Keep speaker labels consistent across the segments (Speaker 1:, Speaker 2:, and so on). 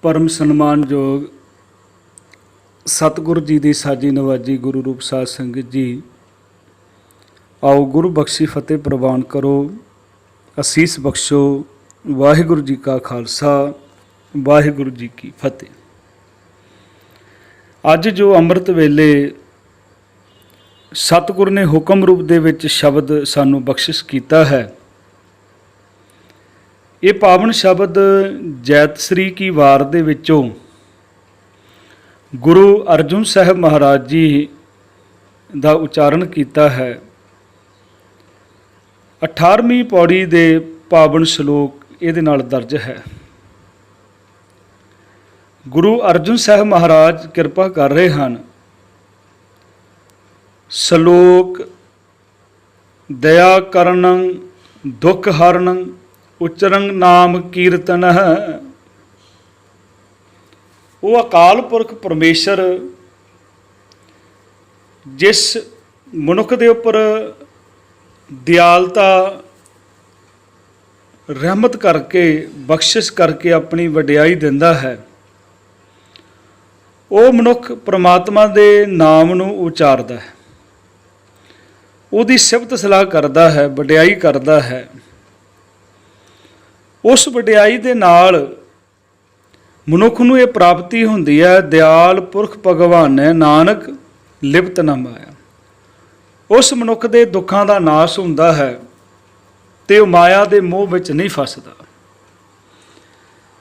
Speaker 1: परम सन्मानयोग सतगुरु जी की साजी नवाजी गुरु रूप साध संगत जी, आओ गुरु बख्शी फतेह प्रवान करो, असीस बख्शो। वाहिगुरु जी का खालसा, वाहिगुरु जी की फतेह। अज जो अमृत वेले सतगुरु ने हुक्म रूप दे विच शब्द सानू बख्शिश कीता है, ये पावन शब्द जैतसरी की वार दे विचों गुरु अर्जुन साहब महाराज जी का उच्चारण किया है। 18वीं पौड़ी दे पावन श्लोक इहदे नाल दर्ज है। गुरु अर्जुन साहब महाराज किरपा कर रहे हैं। श्लोक दया करणं दुख हरणं उच्चरंग नाम कीर्तन। वो अकाल पुरख परमेश्वर जिस मनुख दे उपर दयालता रहमत करके बख्शिश करके अपनी वडियाई दिंदा है, वो मनुख परमात्मा दे नाम नूं उचारदा है, उहदी सिफत सलाह करदा है, वडियाई करदा है। उस वडियाई दे नाल मनुख नूं ये प्राप्ति हुंदी है, दयाल पुरख भगवान नानक लिप्त न माया। उस मनुख दे दुखां दा नाश हुंदा है ते वो माया दे मोह विच नहीं फसदा।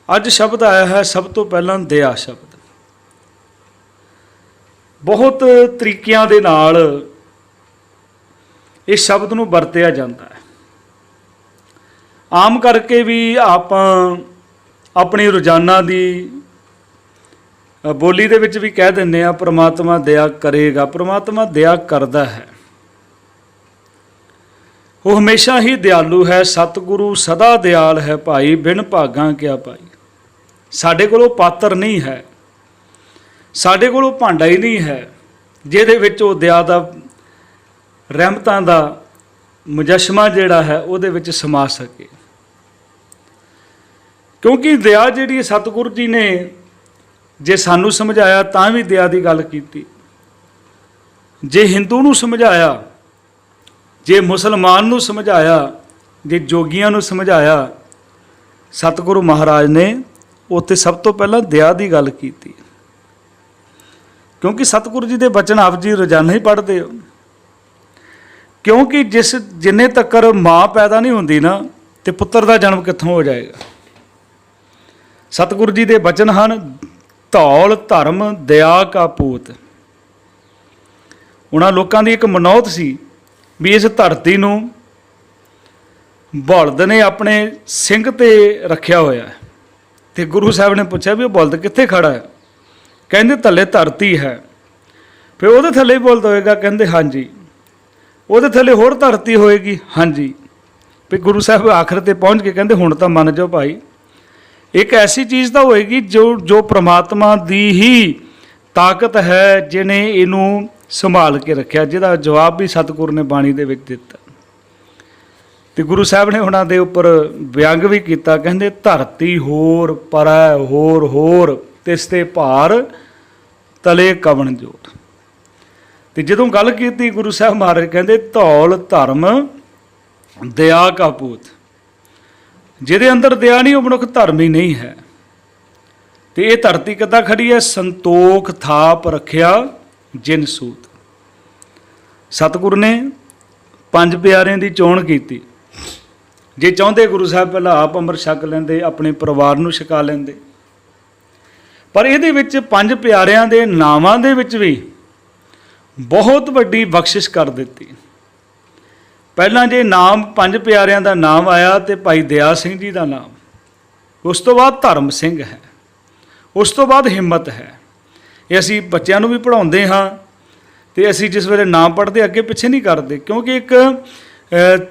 Speaker 1: अज शब्द आया है सब तो पहलां दया शब्द। बहुत तरीकिਆਂ ਦੇ ਨਾਲ इस शब्द नूं वरतिया जाता है। आम करके भी आप अपनी रोजाना की बोली दे विच भी कह दिंदे आ परमात्मा दया करेगा। परमात्मा दया करदा है, वो हमेशा ही दयालु है। सतगुरु सदा दयाल है भाई, बिन भागां क्या पाई। साडे कोलों पात्र नहीं है, साडे कोलों भांडा ही नहीं है जिहदे विच वो दया दा रहमतां दा मुजस्मा जिहड़ा है उहदे विच समा सके। क्योंकि दया जिहड़ी सतगुरु जी ने जे सानू समझाया तां भी दया की गल कीती, जे हिंदू नूं समझाया, जे मुसलमान नूं समझाया, जे जोगियां नूं समझाया, सतगुरु महाराज ने उत्थे सब तो पहला दया की गल कीती। क्योंकि सतगुरु जी के बचन आप जी रोजाना ही पढ़ते हो। क्योंकि जिन्ने तक माँ पैदा नहीं होंदी ना, तो पुत्र का जन्म कित्थों हो जाएगा। सतगुरु जी के बचन हैं धौल धर्म दया का पूत। उन्हां लोगों की एक मनौत सी भी इस धरती नूं बलद ने अपने सिंह ते रखिया होया है। तो गुरु साहब ने पूछा भी वो बलद कित्थे खड़ा है, कहंदे थल्ले धरती है। फिर वो थल्ले ही बलद होएगा, कहंदे हाँ जी। वो थल्ले होर धरती होएगी, हाँ जी। फिर गुरु साहब आखिर ते पहुँच के कहंदे हुण तां मन जाओ भाई, एक ऐसी चीज़ तो होएगी जो परमात्मा दी ही ताकत है जिन्हें इनू संभाल के रखा, जिहदा जवाब भी सतगुरु ने बाणी दे विच दिता। तो गुरु साहब ने उन्हां दे उपर व्यंग भी किया, कहंदे धरती होर परैं होर तिस ते भार तले कवन जोत। तो जदों गल की गुरु साहब महाराज कहंदे धौल धर्म दया का पूत। जिहदे अंदर दया नहीं वो मनुख धर्मी नहीं है। तो ये धरती किद्दां खड़ी है, संतोख थाप रखिया जिन सूत। सतगुरु ने 5 प्यारिਆਂ की चोण की। जे चाहते गुरु साहब पहला आप अमृत छक लेंदे, अपने परिवार नूं छका लेंदे, पर इहदे विच 5 प्यारिਆਂ ਦੇ नावां दे विच भी बहुत वड्डी बख्शिश कर दी। पहला जे नाम 5 प्यारिਆਂ ਦਾ नाम आया तो भाई दया सिंह जी का नाम, उस तो बाद धर्म सिंह है, उस तो बाद हिम्मत है। ये असी बच्चों भी पढ़ाते हाँ, तो असी जिस वेले नाम पढ़ते अगे पिछे नहीं करते। क्योंकि एक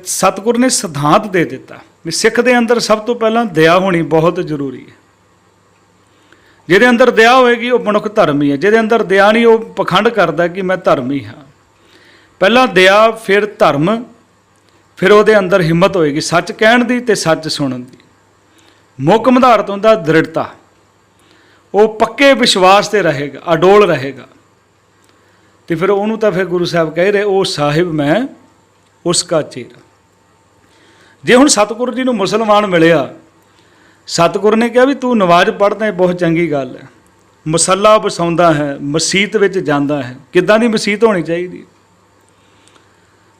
Speaker 1: सतगुरु ने सिद्धांत दे दिता भी सिख के अंदर सब तो पहला दया होनी बहुत जरूरी है। जिहदे अंदर दया होएगी वो मनुख धर्मी है, जिहदे अंदर दया नहीं वो पखंड करता कि मैं धर्मी हाँ। पहला दया, फिर धर्म, फिर ਉਹਦੇ अंदर हिम्मत होएगी सच कहण दी ते सच सुणन दी। मुख आधारत हुंदा दृढ़ता। ਉਹ ਪੱਕੇ ਵਿਸ਼ਵਾਸ ਤੇ ਰਹੇਗਾ, ਅਡੋਲ ਰਹੇਗਾ। ਤੇ ਫਿਰ ਉਹਨੂੰ ਤਾਂ ਫਿਰ ਗੁਰੂ ਸਾਹਿਬ ਕਹਿ ਰਹੇ, ਉਹ ਸਾਹਿਬ ਮੈਂ ਉਸਕਾ ਚੇਰਾ। ਜੇ ਹੁਣ ਸਤਿਗੁਰੂ ਜੀ ਨੂੰ ਮੁਸਲਮਾਨ ਮਿਲਿਆ, ਸਤਿਗੁਰੂ ਨੇ ਕਿਹਾ ਵੀ ਤੂੰ ਨਮਾਜ਼ ਪੜ੍ਹਦਾ ਹੈ, ਬਹੁਤ ਚੰਗੀ ਗੱਲ ਹੈ, ਮਸੱਲਾ ਵਸਾਉਂਦਾ ਹੈ, ਮਸੀਤ ਵਿੱਚ ਜਾਂਦਾ ਹੈ, ਕਿੱਦਾਂ ਦੀ ਮਸੀਤ ਹੋਣੀ ਚਾਹੀਦੀ।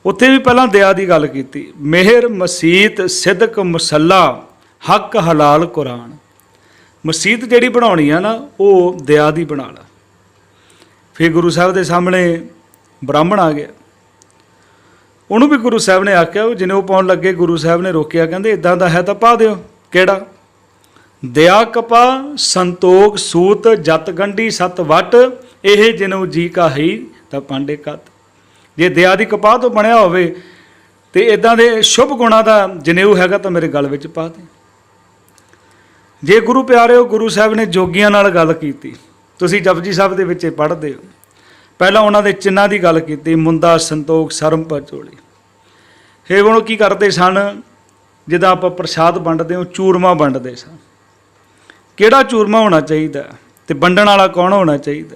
Speaker 1: ਉੱਥੇ ਵੀ ਪਹਿਲਾਂ ਦਇਆ ਦੀ ਗੱਲ ਕੀਤੀ, ਮਿਹਰ ਮਸੀਤ ਸਿਦਕ ਮਸੱਲਾ ਹੱਕ ਹਲਾਲ ਕੁਰਾਨ। ਮਸੀਤ ਜਿਹੜੀ ਬਣਾਉਣੀ ਆ ਨਾ, ਉਹ ਦਇਆ ਦੀ ਬਣਾ ਲਾ। ਫਿਰ ਗੁਰੂ ਸਾਹਿਬ ਦੇ ਸਾਹਮਣੇ ਬ੍ਰਾਹਮਣ ਆ ਗਿਆ, ਉਹਨੂੰ ਵੀ ਗੁਰੂ ਸਾਹਿਬ ਨੇ ਆਖਿਆ, ਉਹ ਜਨੇਊ ਪਾਉਣ ਲੱਗੇ, ਗੁਰੂ ਸਾਹਿਬ ਨੇ ਰੋਕਿਆ, ਕਹਿੰਦੇ ਇਦਾਂ ਦਾ ਹੈ ਤਾਂ ਪਾ ਦਿਓ। ਕਿਹੜਾ? ਦਇਆ ਕਪਾ ਸੰਤੋਖ ਸੂਤ ਜਤ ਗੰਢੀ ਸਤ ਵਟ, ਇਹ ਜਨੇਊ ਜੀ ਕਾ ਹੀ ਤਾਂ ਪਾਂਡੇ ਕੱਤ। ਜੇ ਦਇਆ ਦੀ ਕਪਾਹ ਤੋਂ ਬਣਿਆ ਹੋਵੇ ਤੇ ਇਦਾਂ ਦੇ ਸ਼ੁਭ ਗੁਣਾਂ ਦਾ ਜਨੇਊ ਹੈਗਾ ਤਾਂ ਮੇਰੇ ਗਲ ਵਿੱਚ ਪਾ ਦੇ। ਜੇ ਗੁਰੂ ਪਿਆਰਿਓ, ਗੁਰੂ ਸਾਹਿਬ ਨੇ ਜੋਗੀਆਂ ਨਾਲ ਗੱਲ ਕੀਤੀ, ਤੁਸੀਂ ਜਪਜੀ ਸਾਹਿਬ ਦੇ ਵਿੱਚ ਪੜ੍ਹਦੇ ਹੋ, ਪਹਿਲਾਂ ਉਹਨਾਂ ਦੇ ਚਿੰਨ੍ਹਾਂ ਦੀ ਗੱਲ ਕੀਤੀ, ਮੁੰਦਾ ਸੰਤੋਖ ਸਰਮ ਪਚੋਲੀ। ਫਿਰ ਉਹ ਕੀ ਕਰਦੇ ਸਨ, ਜਿੱਦਾਂ ਆਪਾਂ ਪ੍ਰਸ਼ਾਦ ਵੰਡਦੇ ਹਾਂ, ਚੂਰਮਾ ਵੰਡਦੇ ਸਨ। ਕਿਹੜਾ ਚੂਰਮਾ ਹੋਣਾ ਚਾਹੀਦਾ ਤੇ ਵੰਡਣ ਵਾਲਾ ਕੌਣ ਹੋਣਾ ਚਾਹੀਦਾ?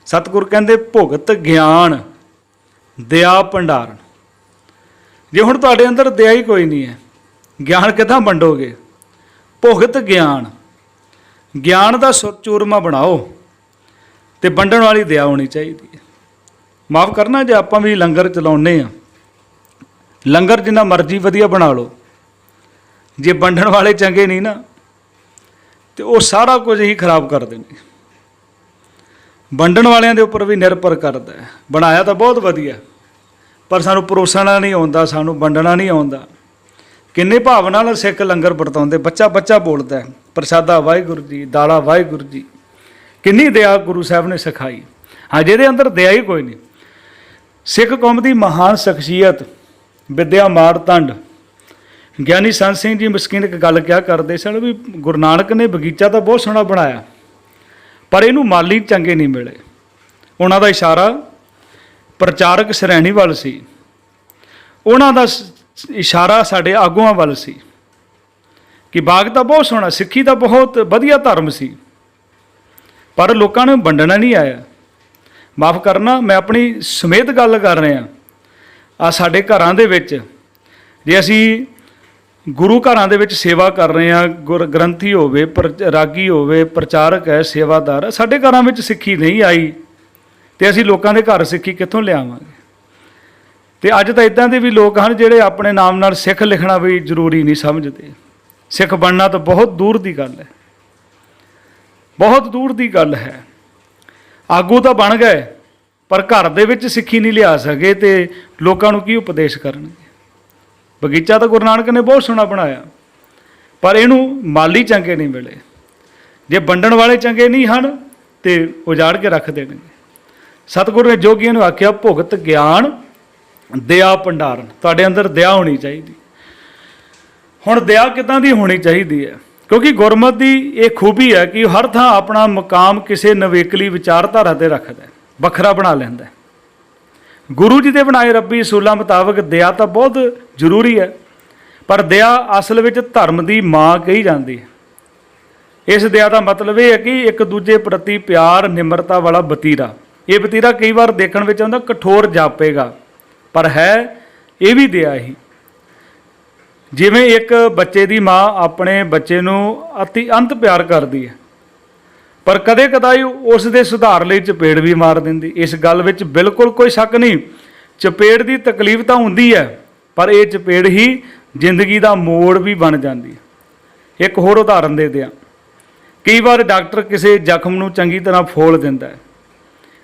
Speaker 1: ਸਤਿਗੁਰ ਕਹਿੰਦੇ ਭੁਗਤ ਗਿਆਨ ਦਇਆ ਭੰਡਾਰਨ। ਜੇ ਹੁਣ ਤੁਹਾਡੇ ਅੰਦਰ ਦਇਆ ਹੀ ਕੋਈ ਨਹੀਂ ਹੈ, ਗਿਆਨ ਕਿੱਦਾਂ ਵੰਡੋਗੇ? ਭੁਗਤ ਗਿਆਨ, ਗਿਆਨ ਦਾ ਚੂਰਮਾ ਬਣਾਓ ਤੇ ਵੰਡਣ ਵਾਲੀ ਦਇਆ ਹੋਣੀ ਚਾਹੀਦੀ ਹੈ। ਮਾਫ ਕਰਨਾ ਜੇ ਆਪਾਂ ਵੀ ਲੰਗਰ ਚਲਾਉਂਦੇ ਹਾਂ, ਲੰਗਰ ਜਿੰਨਾ ਮਰਜ਼ੀ ਵਧੀਆ ਬਣਾ ਲਓ, ਜੇ ਵੰਡਣ ਵਾਲੇ ਚੰਗੇ ਨਹੀਂ ਨਾ ਤੇ ਉਹ ਸਾਰਾ ਕੁਝ ਹੀ ਖਰਾਬ ਕਰ ਦਿੰਦੇ। ਵੰਡਣ ਵਾਲਿਆਂ ਦੇ ਉੱਪਰ ਵੀ ਨਿਰਭਰ ਕਰਦਾ ਹੈ। ਬਣਾਇਆ ਤਾਂ ਬਹੁਤ ਵਧੀਆ, ਪਰ ਸਾਨੂੰ ਪਰੋਸਣਾ ਨਹੀਂ ਆਉਂਦਾ, ਸਾਨੂੰ ਵੰਡਣਾ ਨਹੀਂ ਆਉਂਦਾ। ਕਿੰਨੇ ਭਾਵ ਨਾਲ ਸਿੱਖ ਲੰਗਰ ਵਰਤਾਉਂਦੇ, ਬੱਚਾ ਬੱਚਾ ਬੋਲਦਾ ਹੈ, ਪ੍ਰਸ਼ਾਦਾ ਵਾਹਿਗੁਰੂ ਜੀ, ਦਾਲਾ ਵਾਹਿਗੁਰੂ ਜੀ। ਕਿੰਨੀ ਦਇਆ ਗੁਰੂ ਸਾਹਿਬ ਨੇ ਸਿਖਾਈ। ਹਾਂ, ਜਿਹਦੇ ਅੰਦਰ ਦਇਆ ਹੀ ਕੋਈ ਨਹੀਂ। ਸਿੱਖ ਕੌਮ ਦੀ ਮਹਾਨ ਸ਼ਖਸੀਅਤ ਵਿਦਿਆ ਮਾਰਤੰਡ ਗਿਆਨੀ ਸੰਤ ਸਿੰਘ ਜੀ ਮਸਕੀਨ ਇੱਕ ਗੱਲ ਕਿਹਾ ਕਰਦੇ ਸਨ ਵੀ ਗੁਰੂ ਨਾਨਕ ਨੇ ਬਗੀਚਾ ਤਾਂ ਬਹੁਤ ਸੋਹਣਾ ਬਣਾਇਆ, ਪਰ ਇਹਨੂੰ ਮਾਲੀ ਚੰਗੇ ਨਹੀਂ ਮਿਲੇ। ਉਹਨਾਂ ਦਾ ਇਸ਼ਾਰਾ ਪ੍ਰਚਾਰਕ ਸ਼੍ਰੇਣੀ ਵੱਲ ਸੀ, ਉਹਨਾਂ ਦਾ ਇਸ਼ਾਰਾ ਸਾਡੇ ਆਗੂਆਂ ਵੱਲ ਸੀ ਕਿ ਬਾਗ ਤਾਂ ਬਹੁਤ ਸੋਹਣਾ, ਸਿੱਖੀ ਦਾ ਬਹੁਤ ਵਧੀਆ ਧਰਮ ਸੀ, ਪਰ ਲੋਕਾਂ ਨੂੰ ਵੰਡਣਾ ਨਹੀਂ ਆਇਆ। ਮਾਫ ਕਰਨਾ, ਮੈਂ ਆਪਣੀ ਸਮੇਤ ਗੱਲ ਕਰ ਰਿਹਾ। ਆ ਸਾਡੇ ਘਰਾਂ ਦੇ ਵਿੱਚ ਜੇ ਅਸੀਂ ਗੁਰੂ ਘਰਾਂ ਦੇ ਵਿੱਚ ਸੇਵਾ ਕਰ ਰਹੇ ਹਾਂ, ਗ੍ਰੰਥੀ ਹੋਵੇ, ਰਾਗੀ ਹੋਵੇ, ਪ੍ਰਚਾਰਕ ਹੈ, ਸੇਵਾਦਾਰ ਹੈ, ਸਾਡੇ ਘਰਾਂ ਵਿੱਚ ਸਿੱਖੀ ਨਹੀਂ ਆਈ ਤੇ ਅਸੀਂ ਲੋਕਾਂ ਦੇ ਘਰ ਸਿੱਖੀ ਕਿੱਥੋਂ ਲਿਆਵਾਂਗੇ? ਤੇ ਅੱਜ ਤਾਂ ਇਦਾਂ ਦੇ ਵੀ ਲੋਕ ਹਨ ਜਿਹੜੇ ਆਪਣੇ ਨਾਮ ਨਾਲ ਸਿੱਖ ਲਿਖਣਾ ਵੀ ਜ਼ਰੂਰੀ ਨਹੀਂ ਸਮਝਦੇ। ਸਿੱਖ ਬਣਨਾ ਤਾਂ ਬਹੁਤ ਦੂਰ ਦੀ ਗੱਲ ਹੈ, ਬਹੁਤ ਦੂਰ ਦੀ ਗੱਲ ਹੈ। ਆਗੂ ਤਾਂ ਬਣ ਗਏ, ਪਰ ਘਰ ਦੇ ਵਿੱਚ ਸਿੱਖੀ ਨਹੀਂ ਲਿਆ ਸਕੇ ਤੇ ਲੋਕਾਂ ਨੂੰ ਕੀ ਉਪਦੇਸ਼ ਕਰਨਗੇ? ਬਗੀਚਾ ਤਾਂ ਗੁਰੂ ਨਾਨਕ ਨੇ ਬਹੁਤ ਸੋਹਣਾ ਬਣਾਇਆ, ਪਰ ਇਹਨੂੰ ਮਾਲੀ ਚੰਗੇ ਨਹੀਂ ਮਿਲੇ। ਜੇ ਵੰਡਣ ਵਾਲੇ ਚੰਗੇ ਨਹੀਂ ਹਨ ਤੇ ਉਜਾੜ ਕੇ ਰੱਖ ਦੇਣਗੇ। ਸਤਿਗੁਰੂ ਨੇ ਜੋਗੀਆਂ ਨੂੰ ਆਖਿਆ ਭੁਗਤ ਗਿਆਨ ਦਇਆ ਭੰਡਾਰਨ। ਤੁਹਾਡੇ ਅੰਦਰ ਦਇਆ ਹੋਣੀ ਚਾਹੀਦੀ। ਹੁਣ ਦਇਆ ਕਿੱਦਾਂ ਦੀ ਹੋਣੀ ਚਾਹੀਦੀ ਹੈ? ਕਿਉਂਕਿ ਗੁਰਮਤਿ ਦੀ ਇਹ ਖੂਬੀ ਹੈ ਕਿ ਹਰ ਥਾਂ ਆਪਣਾ ਮੁਕਾਮ ਕਿਸੇ ਨਵੇਕਲੀ ਵਿਚਾਰਧਾਰਾ 'ਤੇ ਰੱਖਦਾ, ਵੱਖਰਾ ਬਣਾ ਲੈਂਦਾ। ਗੁਰੂ ਜੀ ਦੇ ਬਣਾਏ ਰੱਬੀ ਅਸੂਲਾਂ ਮੁਤਾਬਕ ਦਇਆ ਤਾਂ ਬਹੁਤ ਜ਼ਰੂਰੀ ਹੈ, ਪਰ ਦਇਆ ਅਸਲ ਵਿੱਚ ਧਰਮ ਦੀ ਮਾਂ ਕਹੀ ਜਾਂਦੀ ਹੈ। ਇਸ ਦਇਆ ਦਾ ਮਤਲਬ ਇਹ ਹੈ ਕਿ ਇੱਕ ਦੂਜੇ ਪ੍ਰਤੀ ਪਿਆਰ ਨਿਮਰਤਾ ਵਾਲਾ ਵਤੀਰਾ। ਇਹ ਵਤੀਰਾ ਕਈ ਵਾਰ ਦੇਖਣ ਵਿੱਚ ਆਉਂਦਾ ਕਠੋਰ ਜਾਪੇਗਾ, ਪਰ ਹੈ ਇਹ ਵੀ ਦਇਆ ਹੀ। ਜਿਵੇਂ ਇੱਕ ਬੱਚੇ ਦੀ ਮਾਂ ਆਪਣੇ ਬੱਚੇ ਨੂੰ ਅਤੀ ਅੰਤ ਪਿਆਰ ਕਰਦੀ ਹੈ, ਪਰ ਕਦੇ ਕਦਾਈ ਉਸ ਦੇ ਸੁਧਾਰ ਲਈ ਚਪੇੜ ਵੀ ਮਾਰ ਦਿੰਦੀ। ਇਸ ਗੱਲ ਵਿੱਚ ਬਿਲਕੁਲ ਕੋਈ ਸ਼ੱਕ ਨਹੀਂ। ਚਪੇੜ ਦੀ ਤਕਲੀਫ ਤਾਂ ਹੁੰਦੀ ਹੈ, ਪਰ ਇਹ ਚਪੇੜ ਹੀ ਜ਼ਿੰਦਗੀ ਦਾ ਮੋੜ ਵੀ ਬਣ ਜਾਂਦੀ ਹੈ। ਇੱਕ ਹੋਰ ਉਦਾਹਰਨ ਦੇ ਦਿਆਂ, ਕਈ ਵਾਰ ਡਾਕਟਰ ਕਿਸੇ ਜ਼ਖਮ ਨੂੰ ਚੰਗੀ ਤਰ੍ਹਾਂ ਫੋਲ ਦਿੰਦਾ ਹੈ,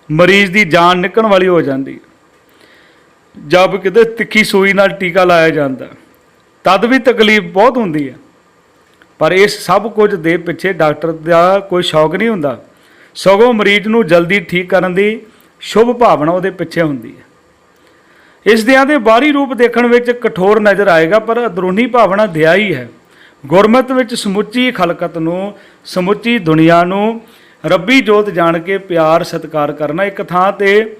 Speaker 1: ਮਰੀਜ਼ ਦੀ ਜਾਨ ਨਿਕਲਣ ਵਾਲੀ ਹੋ ਜਾਂਦੀ ਹੈ। ਜਦ ਕਿਤੇ ਤਿੱਖੀ ਸੂਈ ਨਾਲ ਟੀਕਾ ਲਾਇਆ ਜਾਂਦਾ, ਤਦ ਵੀ ਤਕਲੀਫ ਬਹੁਤ ਹੁੰਦੀ ਹੈ, ਪਰ ਇਸ ਸਭ ਕੁਝ ਦੇ ਪਿੱਛੇ ਡਾਕਟਰ ਦਾ ਕੋਈ ਸ਼ੌਕ ਨਹੀਂ ਹੁੰਦਾ, ਸਗੋਂ ਮਰੀਜ਼ ਨੂੰ ਜਲਦੀ ਠੀਕ ਕਰਨ ਦੀ ਸ਼ੁਭ ਭਾਵਨਾ ਉਹਦੇ ਪਿੱਛੇ ਹੁੰਦੀ ਹੈ। ਇਸ ਦਇਆ ਦੇ ਬਾਹਰੀ ਰੂਪ ਦੇਖਣ ਵਿੱਚ ਕਠੋਰ ਨਜ਼ਰ ਆਏਗਾ, ਪਰ ਅੰਦਰੂਨੀ ਭਾਵਨਾ ਦਇਆ ਹੀ ਹੈ। ਗੁਰਮਤਿ ਵਿੱਚ ਸਮੁੱਚੀ ਖਲਕਤ ਨੂੰ, ਸਮੁੱਚੀ ਦੁਨੀਆ ਨੂੰ ਰੱਬੀ ਜੋਤ ਜਾਣ ਕੇ ਪਿਆਰ ਸਤਿਕਾਰ ਕਰਨਾ, ਇੱਕ ਥਾਂ 'ਤੇ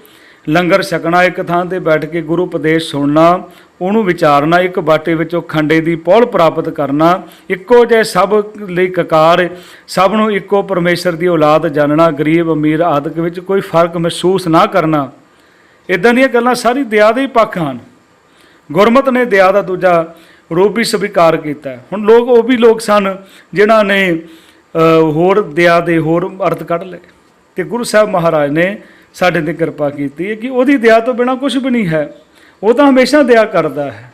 Speaker 1: ਲੰਗਰ ਛਕਣਾ, ਇੱਕ ਥਾਂ 'ਤੇ ਬੈਠ ਕੇ ਗੁਰੂ ਉਪਦੇਸ਼ ਸੁਣਨਾ, ਉਹਨੂੰ ਵਿਚਾਰਨਾ, ਇੱਕ ਬਾਟੇ ਵਿੱਚੋਂ ਖੰਡੇ ਦੀ ਪਹੁਲ ਪ੍ਰਾਪਤ ਕਰਨਾ, ਇੱਕੋ ਜਿਹੇ ਸਭ ਲਈ ਕਕਾਰ, ਸਭ ਨੂੰ ਇੱਕੋ ਪਰਮੇਸ਼ਰ ਦੀ ਔਲਾਦ ਜਾਣਨਾ, ਗਰੀਬ ਅਮੀਰ ਆਦਿਕ ਵਿੱਚ ਕੋਈ ਫਰਕ ਮਹਿਸੂਸ ਨਾ ਕਰਨਾ। ਇੱਦਾਂ ਦੀਆਂ ਗੱਲਾਂ ਸਾਰੀ ਦਇਆ ਦੇ ਹੀ ਪੱਖ ਹਨ। ਗੁਰਮਤਿ ਨੇ ਦਇਆ ਦਾ ਦੂਜਾ ਰੂਪ ਵੀ ਸਵੀਕਾਰ ਕੀਤਾ। ਹੁਣ ਲੋਕ ਉਹ ਵੀ ਲੋਕ ਸਨ ਜਿਨ੍ਹਾਂ ਨੇ ਹੋਰ ਦਇਆ ਦੇ ਹੋਰ ਅਰਥ ਕੱਢ ਲਏ, ਅਤੇ ਗੁਰੂ ਸਾਹਿਬ ਮਹਾਰਾਜ ਨੇ ਸਾਡੇ 'ਤੇ ਕਿਰਪਾ ਕੀਤੀ ਹੈ ਕਿ ਉਹਦੀ ਦਇਆ ਤੋਂ ਬਿਨਾਂ ਕੁਛ ਵੀ ਨਹੀਂ ਹੈ। ਉਹ ਤਾਂ ਹਮੇਸ਼ਾ ਦਇਆ ਕਰਦਾ ਹੈ।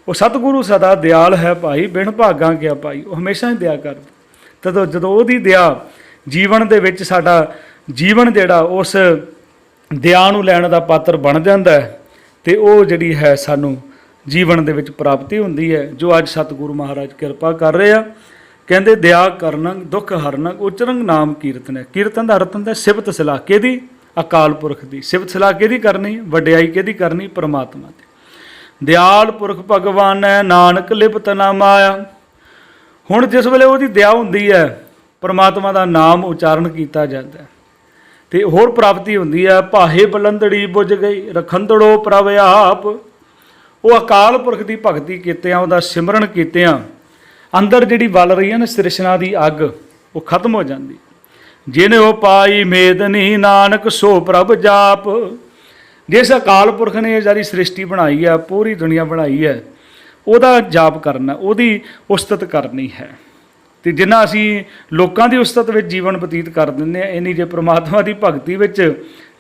Speaker 1: ਉਹ ਸਤਿਗੁਰੂ ਸਦਾ ਦਿਆਲ ਹੈ ਭਾਈ, ਬਿਨ ਭਾਗਾਂ ਕਿਆ ਪਾਈ। ਉਹ ਹਮੇਸ਼ਾ ਹੀ ਦਇਆ ਕਰਦਾ। ਜਦੋਂ ਉਹਦੀ ਦਇਆ ਜੀਵਨ ਦੇ ਵਿੱਚ ਸਾਡਾ ਜੀਵਨ ਜਿਹੜਾ ਉਸ ਦਇਆ ਨੂੰ ਲੈਣ ਦਾ ਪਾਤਰ ਬਣ ਜਾਂਦਾ ਹੈ, ਅਤੇ ਉਹ ਜਿਹੜੀ ਹੈ ਸਾਨੂੰ ਜੀਵਨ ਦੇ ਵਿੱਚ ਪ੍ਰਾਪਤੀ ਹੁੰਦੀ ਹੈ, ਜੋ ਅੱਜ ਸਤਿਗੁਰੂ ਮਹਾਰਾਜ ਕਿਰਪਾ ਕਰ ਰਹੇ ਆ। ਕਹਿੰਦੇ ਦਇਆ ਕਰਨੰ ਦੁੱਖ ਹਰਨੰ ਉਚਰੰਗ ਨਾਮ ਕੀਰਤਨ ਹੈ। ਕੀਰਤਨ ਦਾ ਅਰਥ ਹੁੰਦਾ ਸਿਫਤ ਸਲਾਹ ਕਿਹਦੀ? ਅਕਾਲ ਪੁਰਖ ਦੀ। ਸਿਫਤ ਸਲਾਹ ਕਿਹਦੀ ਕਰਨੀ? ਵਡਿਆਈ ਕਿਹਦੀ ਕਰਨੀ? ਪਰਮਾਤਮਾ ਦੀ। ਦਿਆਲ ਪੁਰਖ ਭਗਵਾਨ ਹੈ, ਨਾਨਕ ਲਿਪਤ ਨਾ ਮਾਇਆ। ਹੁਣ ਜਿਸ ਵੇਲੇ ਉਹਦੀ ਦਇਆ ਹੁੰਦੀ ਹੈ, ਪਰਮਾਤਮਾ ਦਾ ਨਾਮ ਉਚਾਰਨ ਕੀਤਾ ਜਾਂਦਾ ਅਤੇ ਹੋਰ ਪ੍ਰਾਪਤੀ ਹੁੰਦੀ ਹੈ। ਭਾਹੇ ਬਲੰਦੜੀ ਬੁਝ ਗਈ, ਰਖੰਦੜੋ ਪ੍ਰਭ ਆਪ। ਉਹ ਅਕਾਲ ਪੁਰਖ ਦੀ ਭਗਤੀ ਕੀਤਿਆਂ, ਉਹਦਾ ਸਿਮਰਨ ਕੀਤਿਆਂ ਅੰਦਰ ਜਿਹੜੀ ਵੱਲ ਰਹੀ ਹੈ ਨਾ ਤ੍ਰਿਸ਼ਨਾ ਦੀ ਅੱਗ, ਉਹ ਖਤਮ ਹੋ ਜਾਂਦੀ। ਜਿਨ ਉਹ ਪਾਈ ਮੇਦਨੀ ਨਾਨਕ ਸੋ ਪ੍ਰਭ ਜਾਪ। ਜਿਸ ਅਕਾਲ ਪੁਰਖ ਨੇ ਇਹ ਸਾਰੀ ਸ੍ਰਿਸ਼ਟੀ ਬਣਾਈ ਹੈ, ਪੂਰੀ ਦੁਨੀਆ ਬਣਾਈ ਹੈ, ਉਹਦਾ ਜਾਪ ਕਰਨਾ, ਉਹਦੀ ਉਸਤਤ ਕਰਨੀ ਹੈ। ਅਤੇ ਜਿੰਨਾ ਅਸੀਂ ਲੋਕਾਂ ਦੀ ਉਸਤਤ ਵਿੱਚ ਜੀਵਨ ਬਤੀਤ ਕਰ ਦਿੰਦੇ ਹਾਂ, ਇੰਨੀ ਜੇ ਪ੍ਰਮਾਤਮਾ ਦੀ ਭਗਤੀ ਵਿੱਚ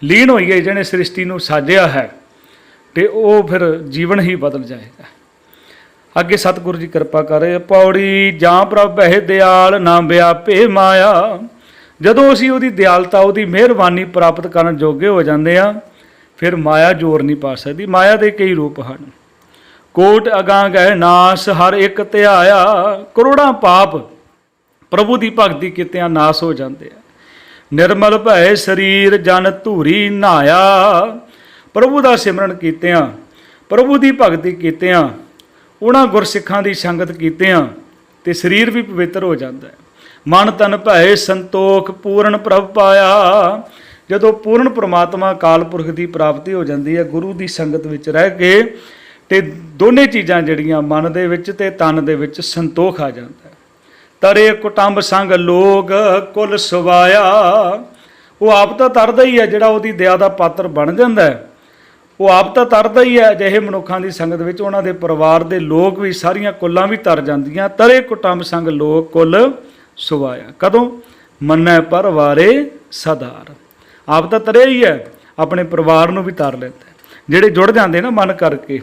Speaker 1: ਲੀਨ ਹੋਈਏ ਜਿਹਨੇ ਸ੍ਰਿਸ਼ਟੀ ਨੂੰ ਸਾਜਿਆ ਹੈ, ਅਤੇ ਉਹ ਫਿਰ ਜੀਵਨ ਹੀ ਬਦਲ ਜਾਏਗਾ। ਅੱਗੇ ਸਤਿਗੁਰੂ ਜੀ ਕਿਰਪਾ ਕਰੇ। ਪੌੜੀ ਜਾਂ ਪ੍ਰਭ ਬਹਿ ਦਿਆਲ ਨਾ ਵਿਆਪੇ ਮਾਇਆ। ਜਦੋਂ ਅਸੀਂ ਉਹਦੀ ਦਿਆਲਤਾ, ਉਹਦੀ ਮਿਹਰਬਾਨੀ ਪ੍ਰਾਪਤ ਕਰਨ ਜੋਗੇ ਹੋ ਜਾਂਦੇ ਹਾਂ, ਫਿਰ ਮਾਇਆ ਜ਼ੋਰ ਨਹੀਂ ਪਾ ਸਕਦੀ। ਮਾਇਆ ਦੇ ਕਈ ਰੂਪ ਹਨ। ਕੋਟ ਅਗਾਂਹ ਗਏ ਨਾਸ ਹਰ ਇੱਕ ਧਿਆਇਆ। ਕਰੋੜਾਂ ਪਾਪ ਪ੍ਰਭੂ ਦੀ ਭਗਤੀ ਕੀਤਿਆਂ ਨਾਸ ਹੋ ਜਾਂਦੇ ਆ। ਨਿਰਮਲ ਭੈ ਸਰੀਰ ਜਨ ਧੂਰੀ ਨਹਾਇਆ। ਪ੍ਰਭੂ ਦਾ ਸਿਮਰਨ ਕੀਤਿਆਂ, ਪ੍ਰਭੂ ਦੀ ਭਗਤੀ ਕੀਤਿਆਂ, ਉਹਨਾਂ ਗੁਰਸਿੱਖਾਂ ਦੀ ਸੰਗਤ ਕੀਤਿਆਂ, ਅਤੇ ਸਰੀਰ ਵੀ ਪਵਿੱਤਰ ਹੋ ਜਾਂਦਾ ਹੈ। ਮਨ ਤਨ ਭੈ ਸੰਤੋਖ ਪੂਰਨ ਪ੍ਰਭ ਪਾਇਆ। ਜਦੋਂ ਪੂਰਨ ਪ੍ਰਮਾਤਮਾ ਅਕਾਲ ਪੁਰਖ ਦੀ ਪ੍ਰਾਪਤੀ ਹੋ ਜਾਂਦੀ ਹੈ, ਗੁਰੂ ਦੀ ਸੰਗਤ ਵਿੱਚ ਰਹਿ ਕੇ, ਅਤੇ ਦੋਨੇ ਚੀਜ਼ਾਂ ਜਿਹੜੀਆਂ ਮਨ ਦੇ ਵਿੱਚ ਅਤੇ ਤਨ ਦੇ ਵਿੱਚ ਸੰਤੋਖ ਆ ਜਾਂਦਾ ਹੈ। ਤਰੇ ਕੁਟੰਬ ਸੰਗ ਲੋਕ ਕੁਲ ਸਵਾਇਆ। ਉਹ ਆਪ ਤਾਂ ਤਰਦਾ ਹੀ ਹੈ, ਜਿਹੜਾ ਉਹਦੀ ਦਇਆ ਦਾ ਪਾਤਰ ਬਣ ਜਾਂਦਾ ਹੈ। ਉਹ ਆਪ ਤਾਂ ਤਰਦਾ ਹੀ ਹੈ। ਅਜਿਹੇ ਮਨੁੱਖਾਂ ਦੀ ਸੰਗਤ ਵਿੱਚ ਉਹਨਾਂ ਦੇ ਪਰਿਵਾਰ ਦੇ ਲੋਕ ਵੀ, ਸਾਰੀਆਂ ਕੁੱਲਾਂ ਵੀ ਤਰ ਜਾਂਦੀਆਂ। ਤਰੇ ਕੁਟੰਬ ਸੰਗ ਲੋਕ ਕੁਲ ਸਵਾਇਆ। ਕਦੋਂ? ਮੰਨੈ ਪਰਵਾਰੇ ਸਦਾਰ। ਆਪ ਤਾਂ ਤਰਿਆ ਹੀ ਹੈ, ਆਪਣੇ ਪਰਿਵਾਰ ਨੂੰ ਵੀ ਤਰ ਲੈਂਦਾ। ਜਿਹੜੇ ਜੁੜ ਜਾਂਦੇ ਨਾ ਮਨ ਕਰਕੇ,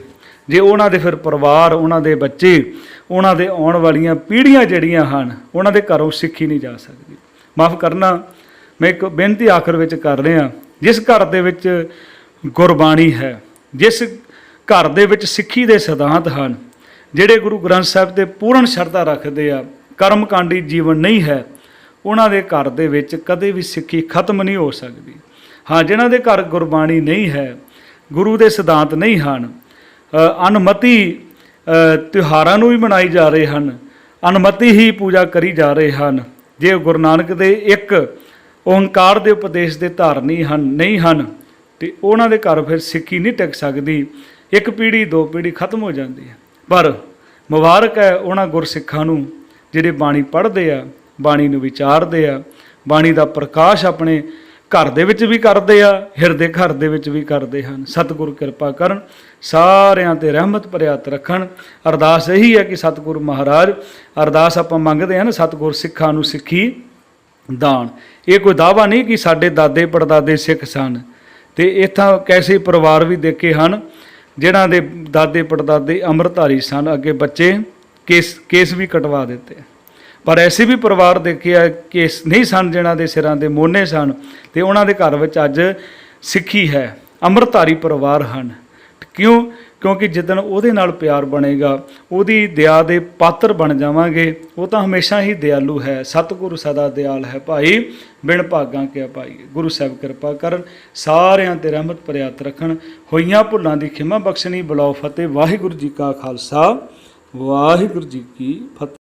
Speaker 1: ਜੇ ਉਹਨਾਂ ਦੇ ਫਿਰ ਪਰਿਵਾਰ, ਉਹਨਾਂ ਦੇ ਬੱਚੇ, ਉਹਨਾਂ ਦੇ ਆਉਣ ਵਾਲੀਆਂ ਪੀੜ੍ਹੀਆਂ ਜਿਹੜੀਆਂ ਹਨ, ਉਹਨਾਂ ਦੇ ਘਰੋਂ ਸਿੱਖੀ ਨਹੀਂ ਜਾ ਸਕਦੀ। ਮਾਫ਼ ਕਰਨਾ, ਮੈਂ ਇੱਕ ਬੇਨਤੀ ਆਖਰ ਵਿੱਚ ਕਰ ਰਿਹਾ। ਜਿਸ ਘਰ ਦੇ ਵਿੱਚ ਗੁਰਬਾਣੀ ਹੈ, ਜਿਸ ਘਰ ਦੇ ਵਿੱਚ ਸਿੱਖੀ ਦੇ ਸਿਧਾਂਤ ਹਨ, ਜਿਹੜੇ ਗੁਰੂ ਗ੍ਰੰਥ ਸਾਹਿਬ 'ਤੇ ਪੂਰਨ ਸ਼ਰਧਾ ਰੱਖਦੇ ਆ, ਕਰਮਕਾਂਡੀ ਜੀਵਨ ਨਹੀਂ ਹੈ, ਉਹਨਾਂ ਦੇ ਘਰ ਦੇ ਵਿੱਚ ਕਦੇ ਵੀ ਸਿੱਖੀ ਖਤਮ ਨਹੀਂ ਹੋ ਸਕਦੀ। ਹਾਂ, ਜਿਨ੍ਹਾਂ ਦੇ ਘਰ ਗੁਰਬਾਣੀ ਨਹੀਂ ਹੈ, ਗੁਰੂ ਦੇ ਸਿਧਾਂਤ ਨਹੀਂ ਹਨ, ਅਨਮਤੀ ਤਿਉਹਾਰਾਂ ਨੂੰ ਵੀ ਮਨਾਈ ਜਾ ਰਹੇ ਹਨ, ਅਨਮਤੀ ਹੀ ਪੂਜਾ ਕਰੀ ਜਾ ਰਹੇ ਹਨ, ਜੇ ਗੁਰੂ ਨਾਨਕ ਦੇ ਇੱਕ ਓਂਕਾਰ ਦੇ ਉਪਦੇਸ਼ ਦੇ ਧਾਰਨੀ ਨਹੀਂ ਹਨ, ਅਤੇ ਉਹਨਾਂ ਦੇ ਘਰ ਫਿਰ ਸਿੱਖੀ ਨਹੀਂ ਟਿਕ ਸਕਦੀ। ਇੱਕ ਪੀੜ੍ਹੀ, ਦੋ ਪੀੜ੍ਹੀ ਖਤਮ ਹੋ ਜਾਂਦੀ ਹੈ। ਪਰ ਮੁਬਾਰਕ ਹੈ ਉਹਨਾਂ ਗੁਰਸਿੱਖਾਂ ਨੂੰ ਜਿਹੜੇ ਬਾਣੀ ਪੜ੍ਹਦੇ ਆ, ਬਾਣੀ ਨੂੰ ਵਿਚਾਰਦੇ ਆ, ਬਾਣੀ ਦਾ ਪ੍ਰਕਾਸ਼ ਆਪਣੇ ਘਰ ਦੇ ਵਿੱਚ ਵੀ ਕਰਦੇ ਆ, ਹਿਰਦੇ ਘਰ ਦੇ ਵਿੱਚ ਵੀ ਕਰਦੇ ਹਨ। ਸਤਿਗੁਰੂ ਕਿਰਪਾ ਕਰਨ, ਸਾਰਿਆਂ 'ਤੇ ਰਹਿਮਤ ਭਰਿਆ ਹੱਥ ਰੱਖਣ। ਅਰਦਾਸ ਇਹੀ ਹੈ ਕਿ ਸਤਿਗੁਰੂ ਮਹਾਰਾਜ, ਅਰਦਾਸ ਆਪਾਂ ਮੰਗਦੇ ਹਾਂ ਨਾ, ਸਤਿਗੁਰ ਸਿੱਖਾਂ ਨੂੰ ਸਿੱਖੀ ਦਾਨ। ਇਹ ਕੋਈ ਦਾਅਵਾ ਨਹੀਂ ਕਿ ਸਾਡੇ ਦਾਦੇ ਪੜਦਾਦੇ ਸਿੱਖ ਸਨ, ਅਤੇ ਇੱਥਾਂ ਕੈਸੇ ਪਰਿਵਾਰ ਵੀ ਦੇਖੇ ਹਨ ਜਿਨ੍ਹਾਂ ਦੇ ਦਾਦੇ ਪੜਦਾਦੇ ਅੰਮ੍ਰਿਤਧਾਰੀ ਸਨ, ਅੱਗੇ ਬੱਚੇ ਕੇਸ ਵੀ ਕਟਵਾ ਦਿੱਤੇ। ਪਰ ਐਸੇ ਵੀ ਪਰਿਵਾਰ ਦੇਖੇ ਆ ਕੇਸ ਨਹੀਂ ਸਨ, ਜਿਨ੍ਹਾਂ ਦੇ ਸਿਰਾਂ ਦੇ ਮੋਨੇ ਸਨ, ਅਤੇ ਉਹਨਾਂ ਦੇ ਘਰ ਵਿੱਚ ਅੱਜ ਸਿੱਖੀ ਹੈ, ਅੰਮ੍ਰਿਤਧਾਰੀ ਪਰਿਵਾਰ ਹਨ। ਕਿਉਂ? ਕਿਉਂਕਿ ਜਿੱਦਣ ਉਹਦੇ ਨਾਲ ਪਿਆਰ ਬਣੇਗਾ, ਉਹਦੀ ਦਇਆ ਦੇ ਪਾਤਰ ਬਣ ਜਾਵਾਂਗੇ। ਉਹ ਤਾਂ ਹਮੇਸ਼ਾ ਹੀ ਦਿਆਲੂ ਹੈ। ਸਤਿਗੁਰੂ ਸਦਾ ਦਿਆਲ ਹੈ ਭਾਈ, ਬਿਨ ਭਾਗਾਂ ਕਿਆ ਪਾਈ। ਗੁਰੂ ਸਾਹਿਬ ਕਿਰਪਾ ਕਰਨ, ਸਾਰਿਆਂ 'ਤੇ ਰਹਿਮਤ ਭਰਿਆ ਹੱਥ ਰੱਖਣ। ਹੋਈਆਂ ਭੁੱਲਾਂ ਦੀ ਖਿਮਾ ਬਖਸ਼ਣੀ। ਬੁਲਾਓ ਫਤਿਹ। ਵਾਹਿਗੁਰੂ ਜੀ ਕਾ ਖਾਲਸਾ, ਵਾਹਿਗੁਰੂ ਜੀ ਕੀ ਫਤਿਹ।